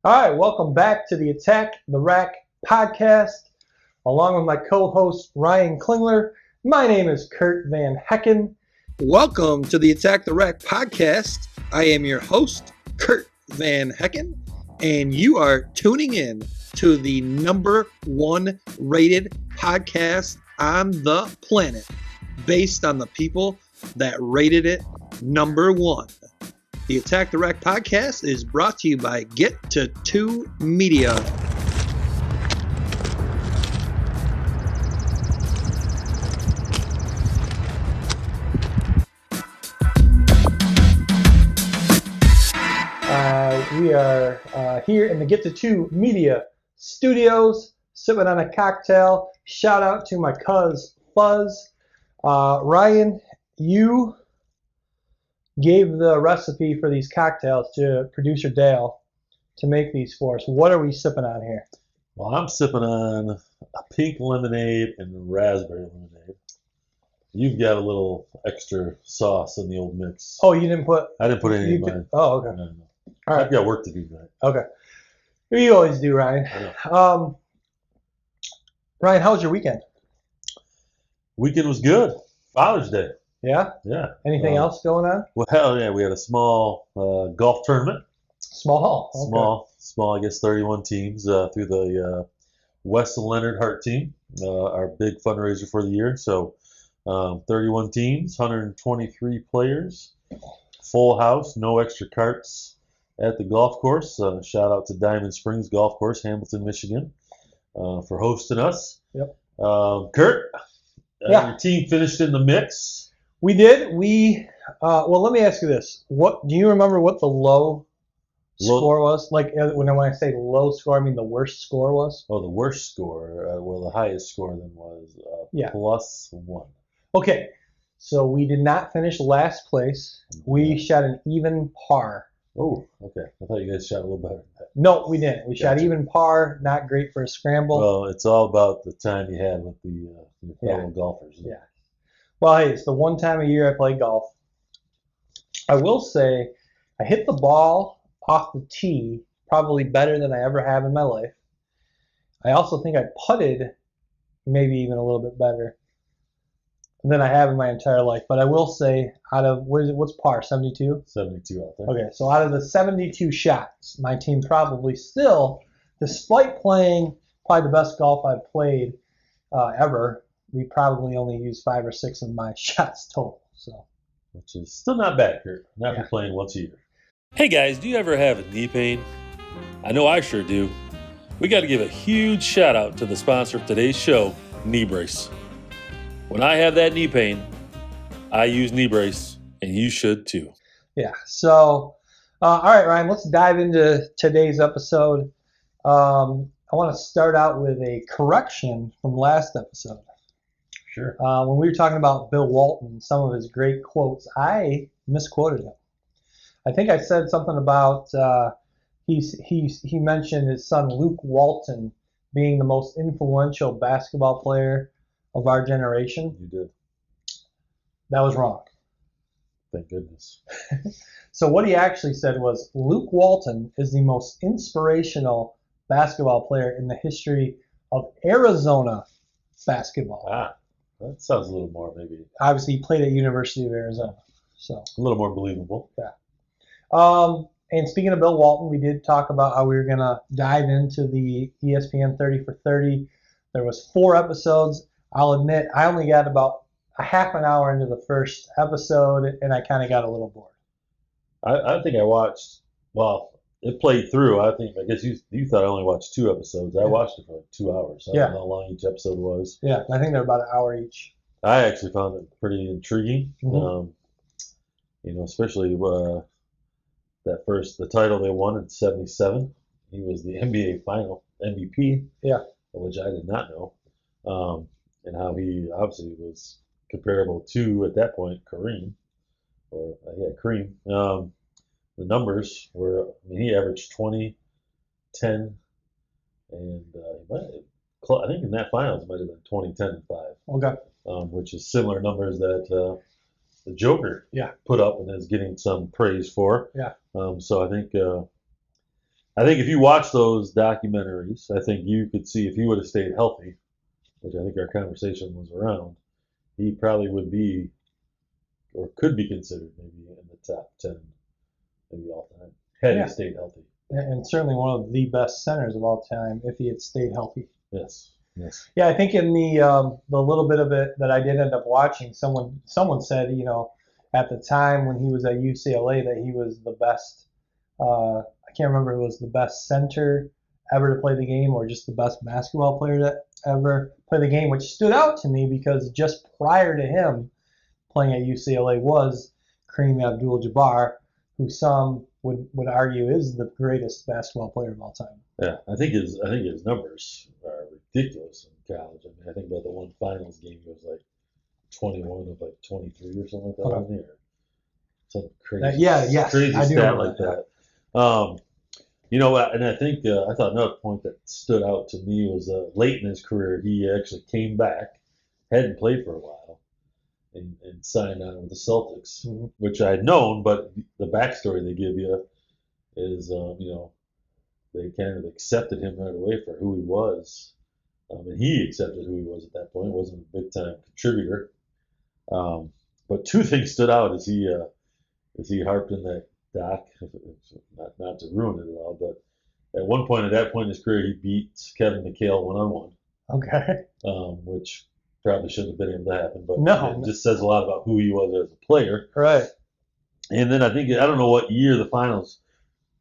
All right, welcome back to the Attack the Rack podcast, along with my co-host Ryan Klingler. My name is Curt Van Hecken. Welcome to the Attack the Rack podcast. I am your host, Curt Van Hecken, and you are tuning in to the number one rated podcast on the planet, based on the people that rated it number one. The Attack the Rack podcast is brought to you by Get to 2 Media. We are here in the Get to 2 Media studios, sipping on a cocktail. Shout out to my cuz Fuzz. Ryan, you gave the recipe for these cocktails to producer Dale to make these for us. What are we sipping on here? Well, I'm sipping on a pink lemonade and raspberry lemonade. You've got a little extra sauce in the old mix. Oh, you didn't put... I didn't put any in mine. Oh, okay. No. All right. I've got work to do tonight. Okay. You always do, Ryan. I know. Ryan, how was your weekend? Weekend was good. Father's Day. Yeah? Yeah. Anything else going on? Well, hell yeah. We had a small golf tournament. Small. Okay. Small, I guess 31 teams through the Weston Leonard Hart team, our big fundraiser for the year. So 31 teams, 123 players, full house, no extra carts at the golf course. Shout out to Diamond Springs Golf Course, Hamilton, Michigan, for hosting us. Yep. Curt, Yeah. your team finished in the mix. We did. Well, let me ask you this. What do you remember what the low score was? Like when I say low score, I mean the worst score was? Oh, the worst score. Well, the highest score then was +1. Okay. So we did not finish last place. We shot an even par. Oh, okay. I thought you guys shot a little better than that. No, we didn't. We shot Gotcha. even par. Not great for a scramble. Well, it's all about the time you had with your fellow golfers. Yeah. Well, hey, it's the one time a year I play golf. I will say I hit the ball off the tee probably better than I ever have in my life. I also think I putted maybe even a little bit better than I have in my entire life. But I will say out of, what's par, 72? 72 out there. Okay, so out of the 72 shots, my team probably still, despite playing probably the best golf I've played ever, we probably only used 5 or 6 of my shots total. So, which is still not bad, Curt. Not for playing once a year. Hey guys, do you ever have knee pain? I know I sure do. We got to give a huge shout out to the sponsor of today's show, Knee Brace. When I have that knee pain, I use Knee Brace, and you should too. Yeah. So, all right, Ryan, let's dive into today's episode. I want to start out with a correction from last episode. Sure. When we were talking about Bill Walton, some of his great quotes, I misquoted him. I think I said something about he mentioned his son Luke Walton being the most influential basketball player of our generation. You did. That was wrong. Thank goodness. So what he actually said was Luke Walton is the most inspirational basketball player in the history of Arizona basketball. That sounds a little more maybe. Obviously, he played at University of Arizona, so a little more believable. Yeah. And speaking of Bill Walton, we did talk about how we were gonna dive into the ESPN 30 for 30. There was 4 episodes. I'll admit, I only got about a half an hour into the first episode, and I kind of got a little bored. I think I watched. Well, it played through. I guess you thought I only watched 2 episodes. I watched it for like 2 hours. So I don't know how long each episode was. Yeah, I think they're about an hour each. I actually found it pretty intriguing. Mm-hmm. Especially the title they won in '77. He was the NBA Final MVP. Yeah. Which I did not know. And how he obviously was comparable to, at that point, Kareem. Kareem. The numbers were, he averaged 20, 10, and I think in that finals it might have been 20, 10, and 5. Okay. Which is similar numbers that the Joker Yeah. put up and is getting some praise for. Yeah. So I think I think if you watch those documentaries, I think you could see if he would have stayed healthy, which I think our conversation was around, he probably would be or could be considered maybe in the top 10, maybe all time, had Yeah. he stayed healthy. And certainly one of the best centers of all time if he had stayed healthy. Yes. Yes. Yeah, I think in the little bit of it that I did end up watching, someone said, at the time when he was at UCLA that he was the best. I can't remember if it was the best center ever to play the game or just the best basketball player to ever play the game, which stood out to me because just prior to him playing at UCLA was Kareem Abdul-Jabbar, who some would argue is the greatest basketball player of all time. Yeah, I think his numbers are ridiculous in college. I mean, I think by the one finals game he was like 21 of like 23 or something like that. Okay. Wasn't he? Or some crazy, yes, crazy I do stat remember like that. And I think I thought another point that stood out to me was late in his career he actually came back, hadn't played for a while, and signed on with the Celtics, Mm-hmm. which I had known, but the backstory they give you is they kind of accepted him right away for who he was. And he accepted who he was at that point. Wasn't a big-time contributor. But two things stood out as he harped in that doc, not to ruin it at all, but at one point, at that point in his career, he beat Kevin McHale one-on-one, Okay. which probably shouldn't have been able to happen, but No. it just says a lot about who he was as a player. Right. And then I don't know what year the finals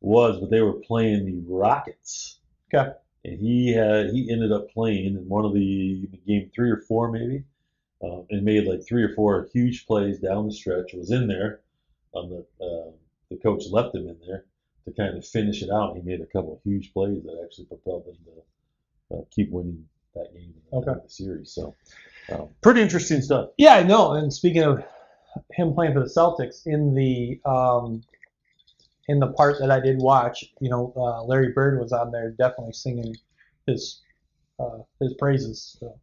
was, but they were playing the Rockets. Okay. And he ended up playing in one of the game 3 or 4 maybe, and made like 3 or 4 huge plays down the stretch. Was in there, the coach left him in there to kind of finish it out. He made a couple of huge plays that actually propelled them to keep winning that game in the series. So pretty interesting stuff. Yeah, I know. And speaking of him playing for the Celtics, in the part that I did watch, Larry Bird was on there definitely singing his praises. So,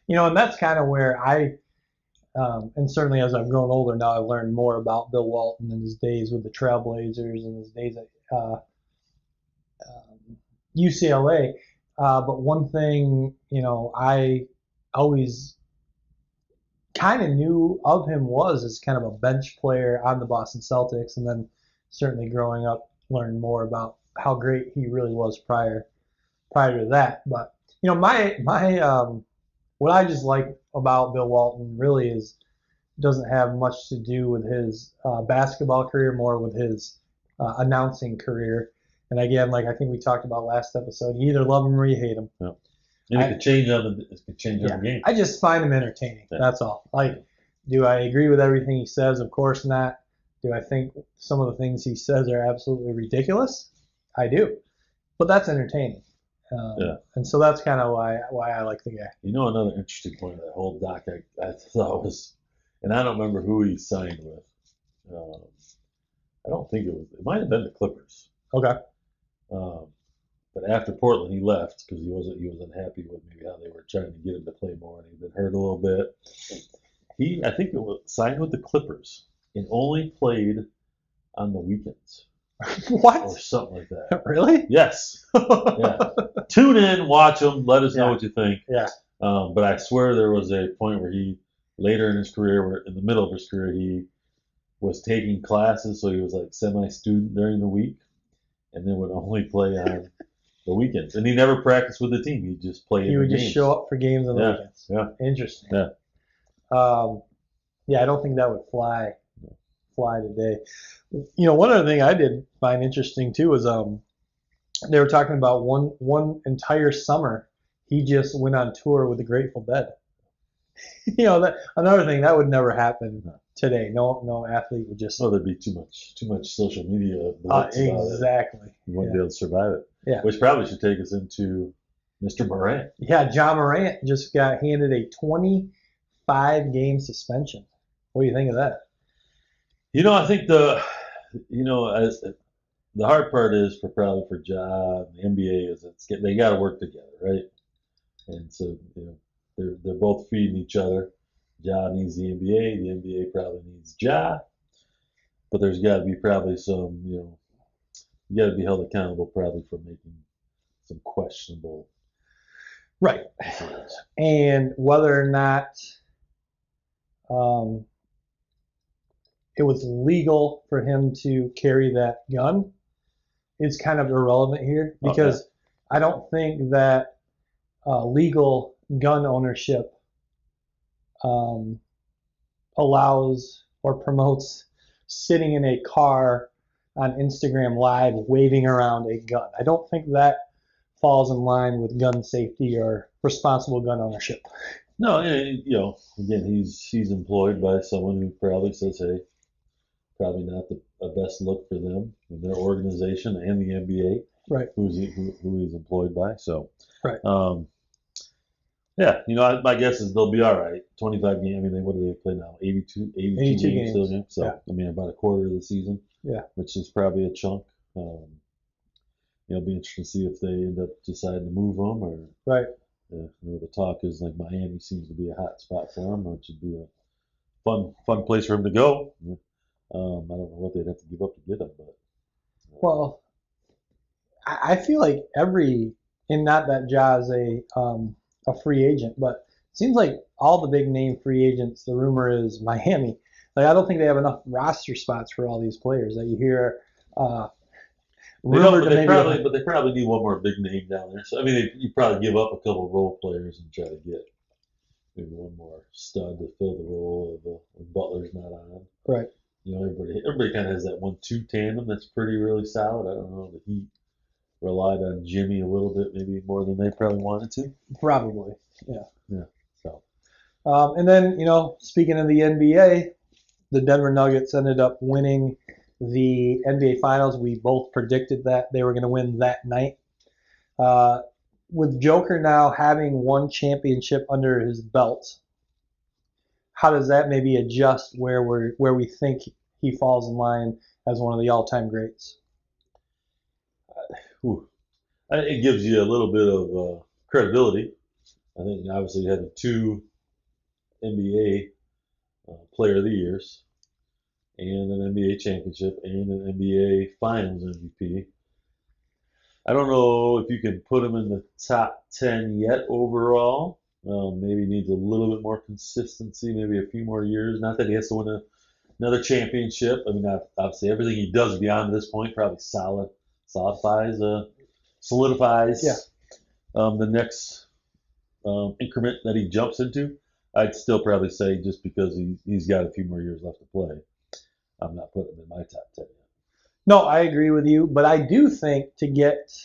Yeah. And that's kind of where and certainly as I've grown older now, I've learned more about Bill Walton and his days with the Trailblazers and his days at UCLA. But one thing, I always kind of knew of him was as kind of a bench player on the Boston Celtics, and then certainly growing up, learned more about how great he really was prior to that. But my what I just like about Bill Walton really doesn't have much to do with his basketball career, more with his announcing career. And again, like I think we talked about last episode, you either love him or you hate him. Yeah. And it could change on the game. I just find him entertaining. Yeah. That's all. Like, do I agree with everything he says? Of course not. Do I think some of the things he says are absolutely ridiculous? I do. But that's entertaining. And so that's kind of why I like the guy. Another interesting point of that whole doc I thought was, and I don't remember who he signed with. I don't think it might have been the Clippers. Okay. But after Portland, he left because he was unhappy with maybe how they were trying to get him to play more, and he'd been hurt a little bit. I think it was signed with the Clippers and only played on the weekends. What? Or something like that. Really? Yes. Yeah. Tune in, watch them, let us know what you think. Yeah. But I swear there was a point where he, later in his career, in the middle of his career, he was taking classes, so he was like semi-student during the week, and then would only play on the weekends. And he never practiced with the team. He just played. He would just show up for games on the weekends. Yeah. Interesting. Yeah. I don't think that would fly today. One other thing I did find interesting too was they were talking about one entire summer he just went on tour with the Grateful Dead. That another thing that would never happen today. No athlete would just. Oh, there'd be too much social media. Exactly. You wouldn't be able to survive it. Yeah. Which probably should take us into Mr. Morant. Yeah, Ja Morant just got handed a 25-game suspension. What do you think of that? I think the hard part is probably for Ja and the NBA is they got to work together, right? And so they're both feeding each other. Ja needs the NBA. The NBA probably needs Ja. But there's got to be probably some you got to be held accountable probably for making some questionable Right. decisions. And whether or not it was legal for him to carry that gun is kind of irrelevant here, because I don't think that legal gun ownership allows or promotes sitting in a car on Instagram Live waving around a gun. I don't think that falls in line with gun safety or responsible gun ownership. No, again, he's employed by someone who probably says, hey, probably not the best look for them and their organization and the NBA, right? Who he's employed by. So, right. Yeah, my guess is they'll be all right. 25 games. I mean, what do they play now? 82 games still game. So, yeah. I mean, about a quarter of the season. Yeah. Which is probably a chunk. It'll be interesting to see if they end up deciding to move them or. Right. The talk is like Miami seems to be a hot spot for him, which would be a fun place for him to go. I don't know what they'd have to give up to get him, but. Well, I feel like not that Ja's a free agent, but it seems like all the big name free agents, the rumor is Miami. Like, I don't think they have enough roster spots for all these players that you hear. But they probably need one more big name down there. So I mean, you probably give up a couple of role players and try to get maybe one more stud to fill the role of when Butler's not on. Right. Everybody kind of has that 1-2 tandem that's really solid. I don't know. The Heat relied on Jimmy a little bit, maybe more than they probably wanted to. Probably. Yeah. Yeah. So. And then speaking of the NBA, the Denver Nuggets ended up winning the NBA Finals. We both predicted that they were going to win that night. With Joker now having one championship under his belt, how does that maybe adjust where we think he falls in line as one of the all-time greats? It gives you a little bit of credibility. I think obviously you had the 2 NBA Player of the Years, and an NBA championship, and an NBA Finals MVP. I don't know if you can put him in the top 10 yet overall. Maybe needs a little bit more consistency, maybe a few more years. Not that he has to win another championship. I mean, obviously everything he does beyond this point probably solidifies the next increment that he jumps into. I'd still probably say just because he's got a few more years left to play, I'm not putting him in my top 10 yet. No, I agree with you, but I do think to get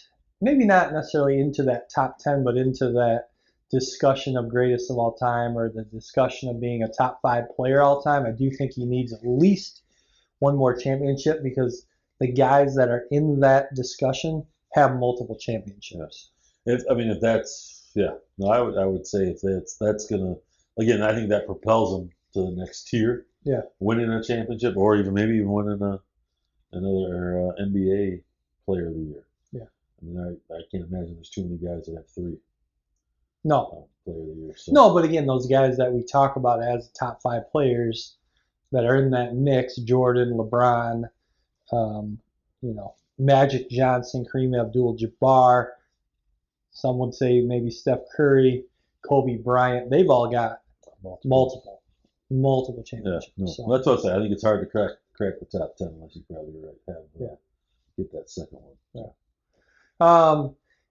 maybe not necessarily into that top 10, but into that discussion of greatest of all time or the discussion of being a top 5 player all time, I do think he needs at least one more championship, because the guys that are in that discussion have multiple championships. I would say if that's gonna, again, I think that propels him to the next tier. Yeah. Winning a championship, or maybe even winning another NBA Player of the Year. Yeah. I mean, I can't imagine there's too many guys that have 3. No. Player of the Year. So. No, but again, those guys that we talk about as top 5 players that are in that mix, Jordan, LeBron, Magic Johnson, Kareem Abdul-Jabbar, some would say maybe Steph Curry, Kobe Bryant, they've all got multiple championships. Yeah, no. So. That's what I say. I think it's hard to crack the top 10 unless you probably get that second one. Yeah.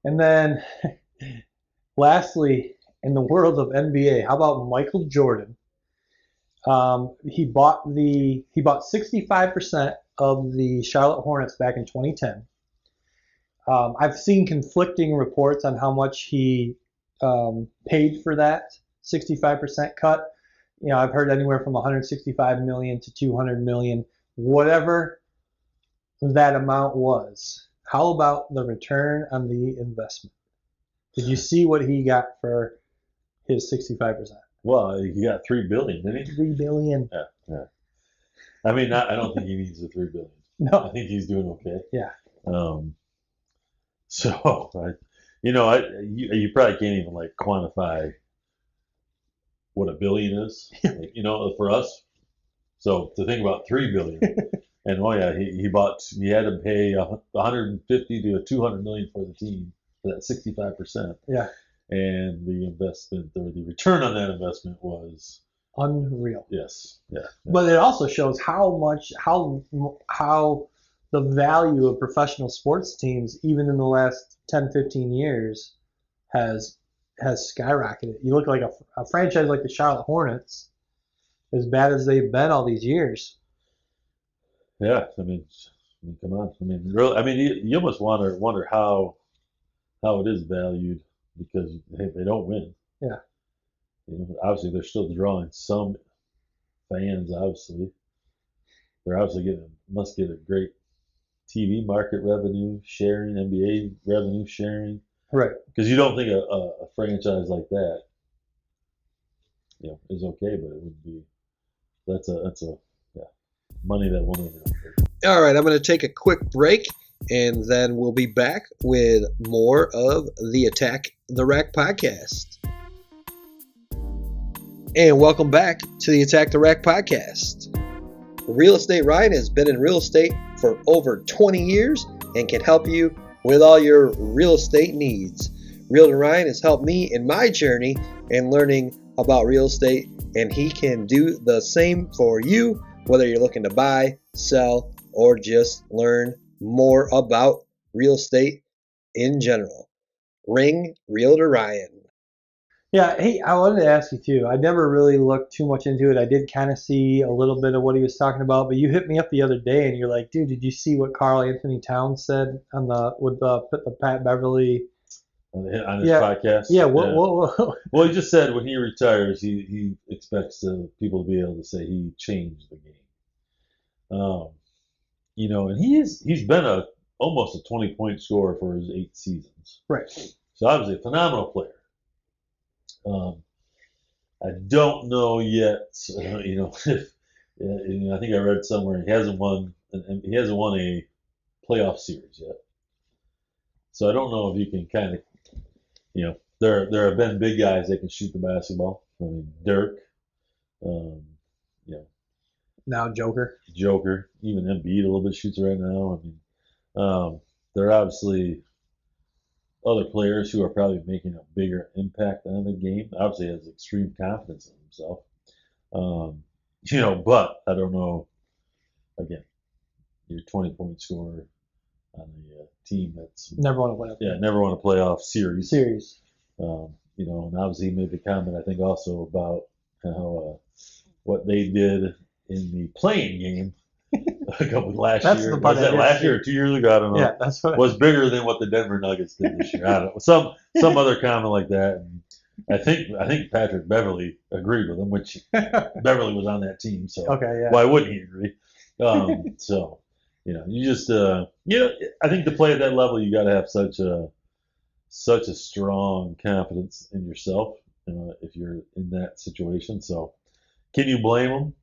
And then lastly, in the world of NBA, how about Michael Jordan? He bought 65% of the Charlotte Hornets back in 2010. I've seen conflicting reports on how much he paid for that 65% cut. I've heard anywhere from 165 million to 200 million, whatever that amount was. How about the return on the investment? Did you see what he got for his 65%? Well, he got $3 billion, didn't he? $3 billion. Yeah. I mean, I don't think he needs the $3 billion. No. I think he's doing okay. Yeah. So, you probably can't even quantify what $1 billion is, for us. So to think about $3 billion, And he had to pay 150 to 200 million for the team for that 65%. Yeah. And the investment or the return on that investment was unreal. yes. Yeah. But it also shows how the value of professional sports teams, even in the last 10, 15 years, has skyrocketed. You look like a franchise like the Charlotte Hornets, as bad as they've been all these years. Yeah, I mean, come on. I mean, really. I mean, you almost wonder how it is valued because they don't win. Yeah. Obviously they're still drawing some fans. Obviously, they're obviously must get a great TV market revenue sharing, NBA revenue sharing. Right. Because you don't think a franchise like that, is okay, but it would be. That's a money that won't even. All right, I'm going to take a quick break, and then we'll be back with more of the Attack the Rack podcast. And welcome back to the Attack the Rack podcast. Real Estate Ryan has been in real estate for over 20 years and can help you with all your real estate needs. Realtor Ryan has helped me in my journey in learning about real estate, and he can do the same for you, whether you're looking to buy, sell, or just learn more about real estate in general. Ring Realtor Ryan. Yeah, hey, I wanted to ask you too. I never really looked too much into it. I did kind of see a little bit of what he was talking about, but you hit me up the other day and you're like, dude, did you see what Carl Anthony Towns said with the Pat Beverly on his podcast? Yeah, what? Well, he just said when he retires, he expects people to be able to say he changed the game. And he's been almost a 20-point scorer for his 8 seasons. Right. So obviously a phenomenal player. I don't know yet. If I think I read somewhere he hasn't won a playoff series yet. So I don't know if you can kind of, there have been big guys that can shoot the basketball. I mean, Dirk, now Joker, even Embiid a little bit shoots right now. I mean, there are obviously other players who are probably making a bigger impact on the game. Obviously, has extreme confidence in himself. But I don't know. Again, you're 20-point scorer on a team that's never won a playoff. Yeah, never won a playoff series. And obviously he made the comment I think also about how what they did in the playing game last year. Was that last year or 2 years ago? I don't know. Yeah, that's what was bigger than what the Denver Nuggets did this year. I don't know. Some other comment like that. And I think Patrick Beverly agreed with him, which Beverly was on that team. So okay, yeah. Why wouldn't he agree? So you just I think to play at that level, you got to have such a strong confidence in yourself if you're in that situation. So can you blame him?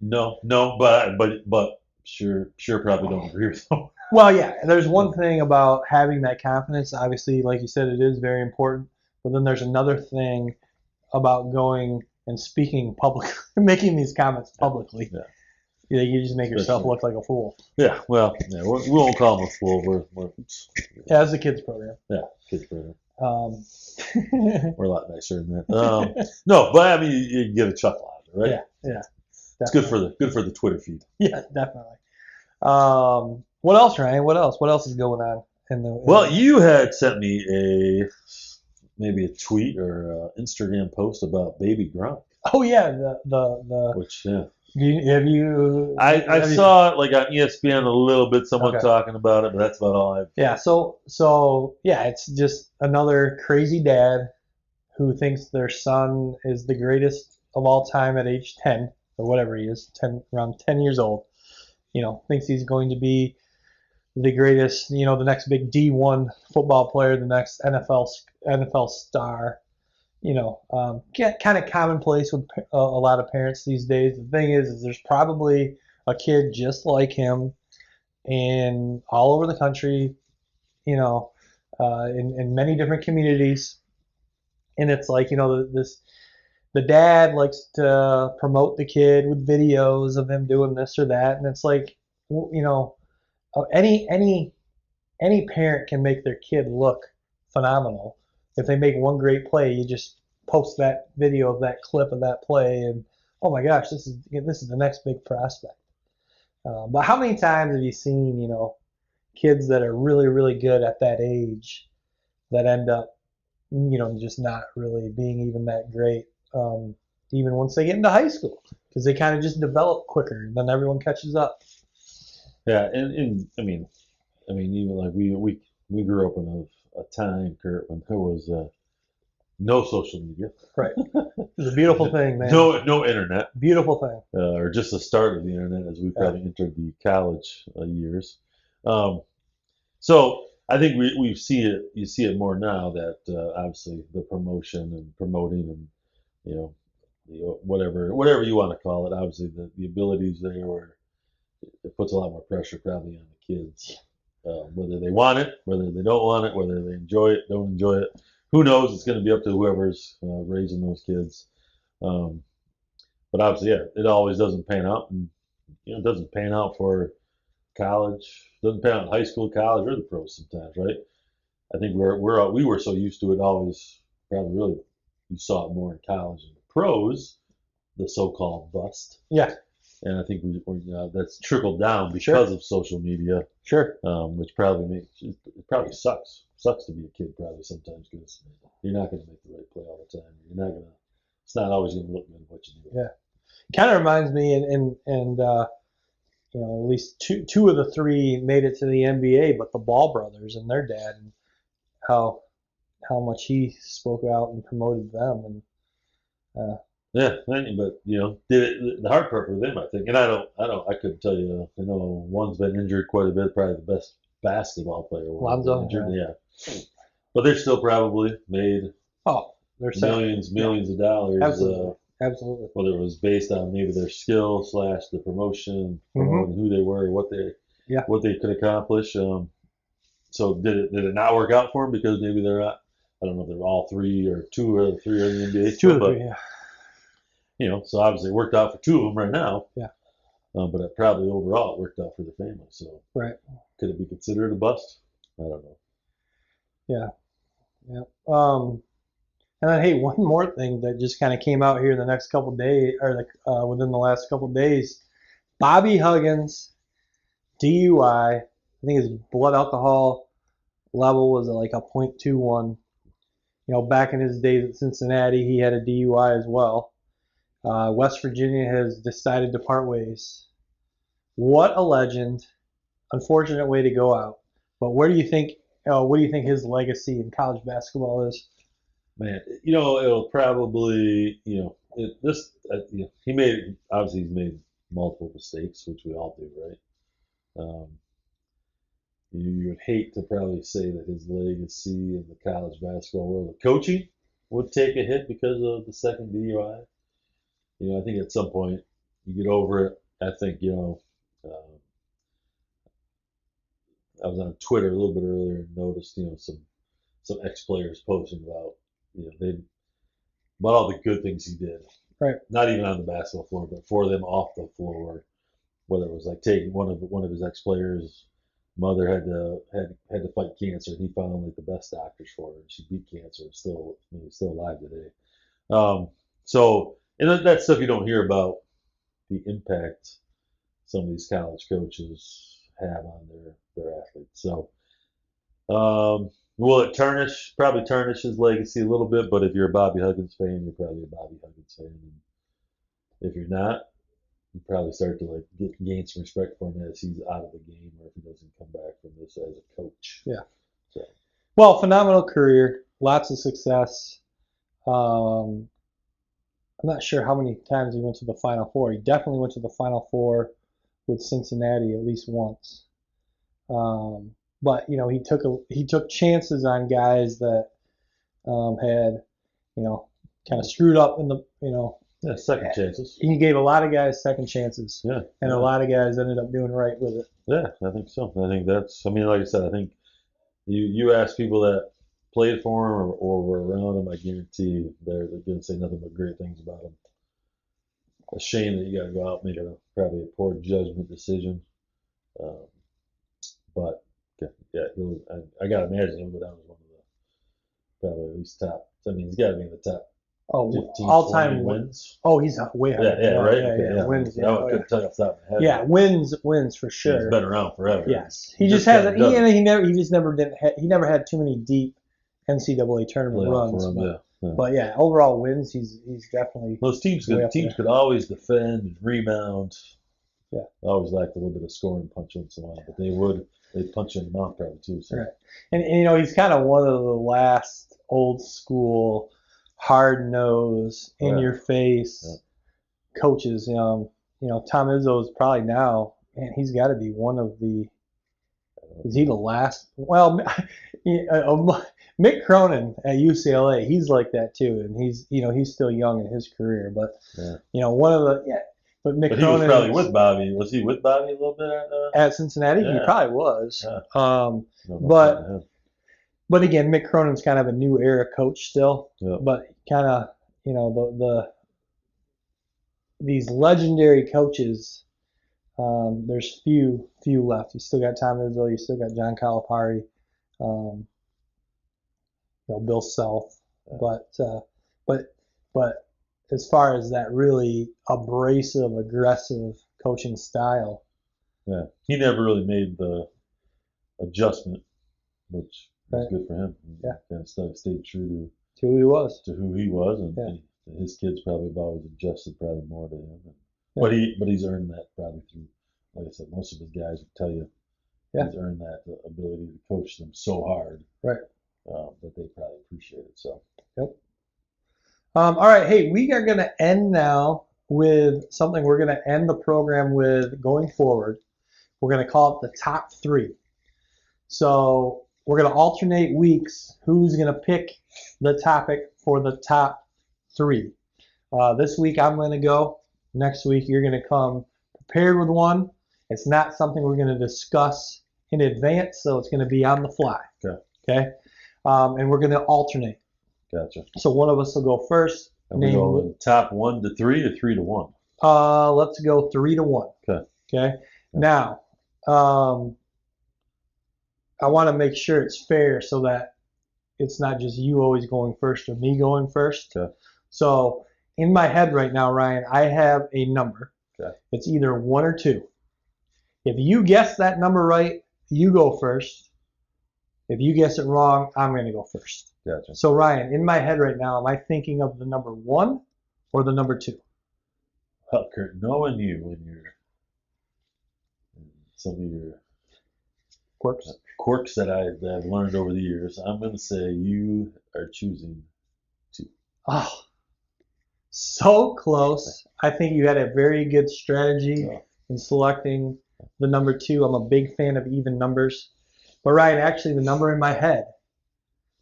No, but sure probably don't agree with him. Well, yeah, there's one thing about having that confidence. Obviously, like you said, it is very important. But then there's another thing about going and speaking publicly, making these comments publicly. Yeah. You just make yourself look like a fool. Yeah, well, we won't call him a fool. Yeah, it's a kids program. Yeah, kids program. We're a lot nicer than that. No, but I mean, you get a chuckle out of it, right? Yeah. It's good for the Twitter feed. Yeah, definitely. What else, Ryan? What else is going on Well, you had sent me maybe a tweet or Instagram post about Baby Gronk. Oh yeah, the which yeah. Have you? I saw it like on ESPN a little bit, someone talking about it, but that's about all I've. Yeah, so yeah, it's just another crazy dad who thinks their son is the greatest of all time at age 10 or whatever he is, around 10 years old. Thinks he's going to be the greatest, the next big D1 football player, the next NFL star. Kind of commonplace with a lot of parents these days. The thing is there's probably a kid just like him in all over the country, in many different communities. And it's like, the dad likes to promote the kid with videos of him doing this or that. And it's like, you know, any parent can make their kid look phenomenal. If they make one great play, you just post that video of that clip of that play, and oh my gosh, this is the next big prospect. But how many times have you seen, kids that are really, really good at that age that end up, just not really being even that great, even once they get into high school, because they kind of just develop quicker, and then everyone catches up. Yeah, and I mean, even like we grew up in a time, Kurt, when there was no social media. Right. It's a beautiful thing, man. No internet. Beautiful thing. Or just the start of the internet as we probably entered the college years. So I think you see it more now that obviously the promotion and promoting and whatever you want to call it, obviously the abilities there where it puts a lot more pressure probably on the kids, whether they want it, whether they don't want it, whether they enjoy it, don't enjoy it. Who knows? It's going to be up to whoever's raising those kids. But obviously, yeah, it always doesn't pan out, and it doesn't pan out for college, doesn't pan out in high school, college, or the pros sometimes, right? I think we were so used to it always. Probably really, you saw it more in college and the pros, the so-called bust. Yeah. And I think that's trickled down because of social media. Sure. Which probably sucks to be a kid probably sometimes because you're not going to make the right play all the time. It's not always going to look good what you do. Yeah. Kind of reminds me, and at least two of the three made it to the NBA, but the Ball brothers and their dad, and how much he spoke out and promoted them, and yeah, but did it the hard part for them, I think, and I couldn't tell you. I know one's been injured quite a bit, probably the best basketball player. Lonzo, injured, yeah. But they're still probably made they're millions of dollars. Absolutely. Whether it was based on maybe their skill / the promotion, promoting who they were, what they could accomplish. So did it not work out for them because maybe they're not? I don't know if they're all three or two or three are in the NBA. Two of the three, yeah. So obviously it worked out for two of them right now. Yeah. But it probably overall it worked out for the family. So right. Could it be considered a bust? I don't know. Yeah. Yeah. And then, hey, one more thing that just kind of came out here in the next couple of days, or within the last couple of days, Bobby Huggins, DUI. I think his blood alcohol level was like a .21. Back in his days at Cincinnati, he had a DUI as well. West Virginia has decided to part ways. What a legend! Unfortunate way to go out. But what do you think his legacy in college basketball is? Man, it'll probably, he's made multiple mistakes, which we all do, right? You would hate to probably say that his legacy in the college basketball world of coaching would take a hit because of the second DUI. I think at some point you get over it. I think, I was on Twitter a little bit earlier and noticed, some ex-players posting about, about all the good things he did. Right. Not even on the basketball floor, but for them off the floor. Whether it was like taking one of his ex-players' mother had to fight cancer, and he found like the best doctors for her, and she beat cancer and still alive today. And that's stuff you don't hear about, the impact some of these college coaches have on their athletes. So will it probably tarnish his legacy a little bit, but if you're a Bobby Huggins fan, you're probably a Bobby Huggins fan. And if you're not, you probably start to gain some respect for him as he's out of the game, or if he doesn't come back from this as a coach. Yeah. So. Well, phenomenal career, lots of success. I'm not sure how many times he went to the Final Four. He definitely went to the Final Four with Cincinnati at least once. But he took chances on guys that had kind of screwed up in the second chances. He gave a lot of guys second chances. Yeah. And a lot of guys ended up doing right with it. Yeah, I think so. I think like I said, I think you ask people that played for him or were around him, I guarantee they're going to say nothing but great things about him. A shame that you got to go out and make probably a poor judgment decision But yeah, I gotta imagine he'll go down as one of the probably at least top. I mean, he's got to be in the top 15, all-time 20 wins. Oh, he's way higher. Yeah, right. Yeah, wins. I couldn't tell you off the top of my head. Yeah, wins for sure. He's been around forever. Yes, he just hasn't. He never had too many deep NCAA tournament runs. But yeah, overall wins, he's definitely. Those teams could always defend and rebound. Yeah, always lacked a little bit of scoring punch once in a while, but they'd punch you in the mouth probably too. So. Right, and he's kind of one of the last old school, hard nosed, in your face coaches. Tom Izzo is probably now, man, he's got to be one of the. Is he the last? Well, Mick Cronin at UCLA, he's like that too, and he's still young in his career, but one of the But Mick Cronin was probably with Bobby. Was he with Bobby a little bit at Cincinnati? Yeah. He probably was. Yeah. But again, Mick Cronin's kind of a new era coach still. Yeah. But kind of these legendary coaches. There's few left. You still got Tom Izzo. You still got John Calipari. Bill Self. But as far as that really abrasive, aggressive coaching style, he never really made the adjustment, which was good for him. He kind of stayed true to who he was. And his kids probably have always adjusted probably more to him. But he's earned that probably through, like I said, most of his guys would tell you he's earned that ability to coach them so hard, that they probably appreciate it. So. Yep. All right, hey, we are going to end now with something we're going to end the program with going forward. We're going to call it the top 3. So we're going to alternate weeks who's going to pick the topic for the top 3. This week I'm going to go. Next week you're going to come prepared with one. It's not something we're going to discuss in advance, so it's going to be on the fly. Okay? And we're going to alternate. Gotcha. So one of us will go first. And we go top 1 to 3 or 3 to 1? Let's go 3 to 1. Okay. Now, I want to make sure it's fair so that it's not just you always going first or me going first. Okay. So in my head right now, Ryan, I have a number. Okay. It's either 1 or 2. If you guess that number right, you go first. If you guess it wrong, I'm going to go first. Gotcha. So Ryan, in my head right now, am I thinking of the number 1 or the number 2? Well, Curt, knowing you and some of your quirks that I've learned over the years, I'm going to say you are choosing 2. Oh, so close. I think you had a very good strategy in selecting the number 2. I'm a big fan of even numbers. But Ryan, actually, the number in my head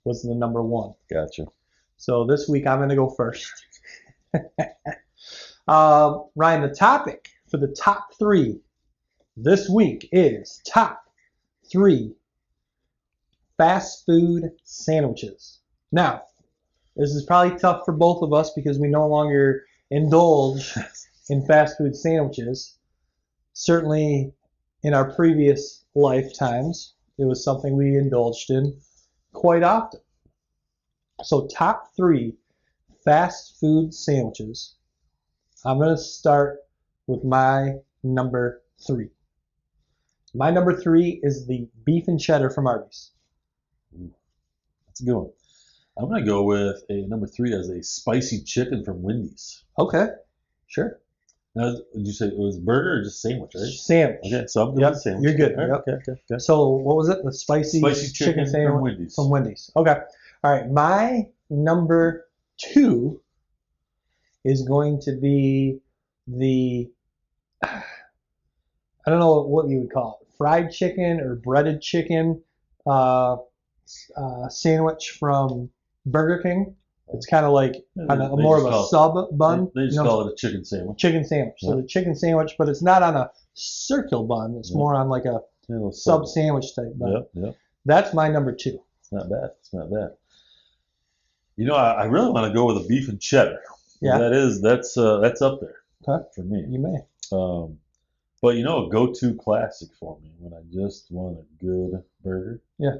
was the number 1. Gotcha. So this week I'm going to go first. Ryan, the topic for the top 3 this week is top 3 fast food sandwiches. Now, this is probably tough for both of us because we no longer indulge in fast food sandwiches. Certainly in our previous lifetimes, it was something we indulged in quite often. So top 3 fast food sandwiches. I'm going to start with my number 3. My number 3 is the beef and cheddar from Arby's. That's a good one. I'm going to go with a number 3 as a spicy chicken from Wendy's. Okay, sure. Now, did you say it was burger or just sandwich, right? Sandwich. Okay, so I'm going with sandwich. You're good. Right. Yep. Okay. So what was it? The spicy chicken sandwich from Wendy's. From Wendy's. Okay. All right. My number 2 is going to be the, I don't know what you would call it, fried chicken or breaded chicken sandwich from Burger King. It's kind of like more of a sub bun. They just call it a chicken sandwich. Chicken sandwich. So the chicken sandwich, but it's not on a circle bun. It's more on like a sub sandwich type bun. Yep. That's my number 2. It's not bad. You know, I really want to go with a beef and cheddar. Yeah. That's up there. Okay. For me. You may. But you know, a go-to classic for me when I just want a good burger. Yeah.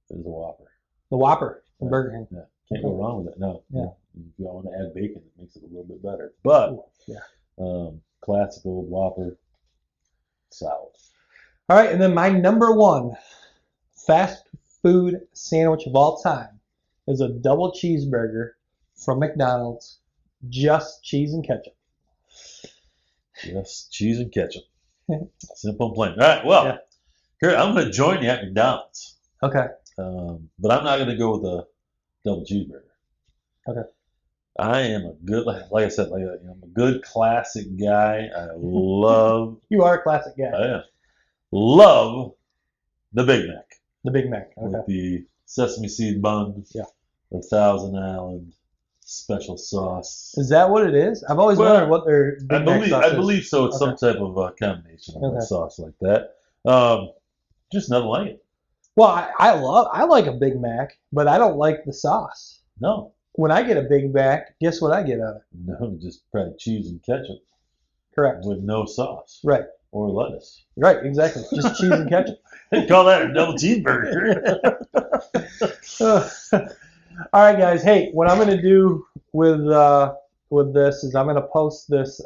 Is a Whopper. The Whopper from Burger King. Yeah. Can't go wrong with it. No. Yeah. If you want to add bacon, it makes it a little bit better. But Yeah. Classic old Whopper, solid. All right, and then my number one fast food sandwich of all time is a double cheeseburger from McDonald's, just cheese and ketchup. Just cheese and ketchup. Simple and plain. All right, well, Kurt, I'm going to join you at McDonald's. Okay. But I'm not going to go with a double cheeseburger. Okay. I am a good, like I said, I'm a good classic guy. I love. You are a classic guy. I am. Love the Big Mac. The Big Mac. Okay. With the sesame seed bun. Yeah. The Thousand Island special sauce. Is that what it is? I've always wondered what their Big Mac sauce is. I believe so. It's some type of combination of a sauce like that. Just nothing like it. Well, I like a Big Mac, but I don't like the sauce. No. When I get a Big Mac, guess what I get out of it? No, just probably cheese and ketchup. Correct. With no sauce. Right. Or lettuce. Right, exactly. Just cheese and ketchup. They call that a double cheeseburger. All right, guys. Hey, what I'm going to do with this is I'm going to post this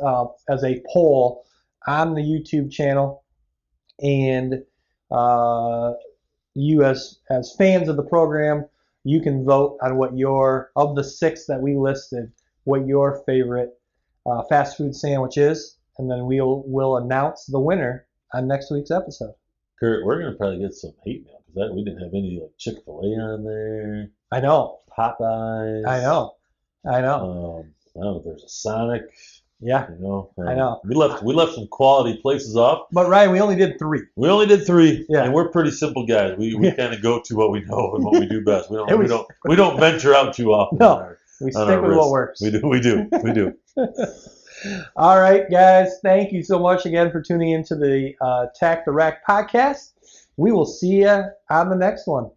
as a poll on the YouTube channel, and you as fans of the program, you can vote on what of the 6 that we listed, what your favorite fast food sandwich is, and then we'll announce the winner on next week's episode. Kurt, we're going to probably get some hate mail because we didn't have any like Chick-fil-A on there. I know. Popeyes. I know. I don't know if there's a Sonic. Yeah. I know. We left some quality places off. But Ryan, we only did 3. We only did 3. Yeah. And we're pretty simple guys. We kind of go to what we know and what we do best. We don't venture out too often. No. We stick with what works. We do. All right, guys. Thank you so much again for tuning into the Attack the Rack podcast. We will see you on the next one.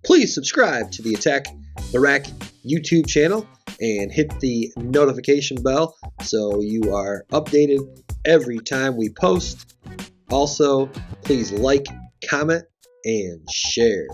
Please subscribe to the Attack the Rack YouTube channel and hit the notification bell so you are updated every time we post. Also, please like, comment, and share.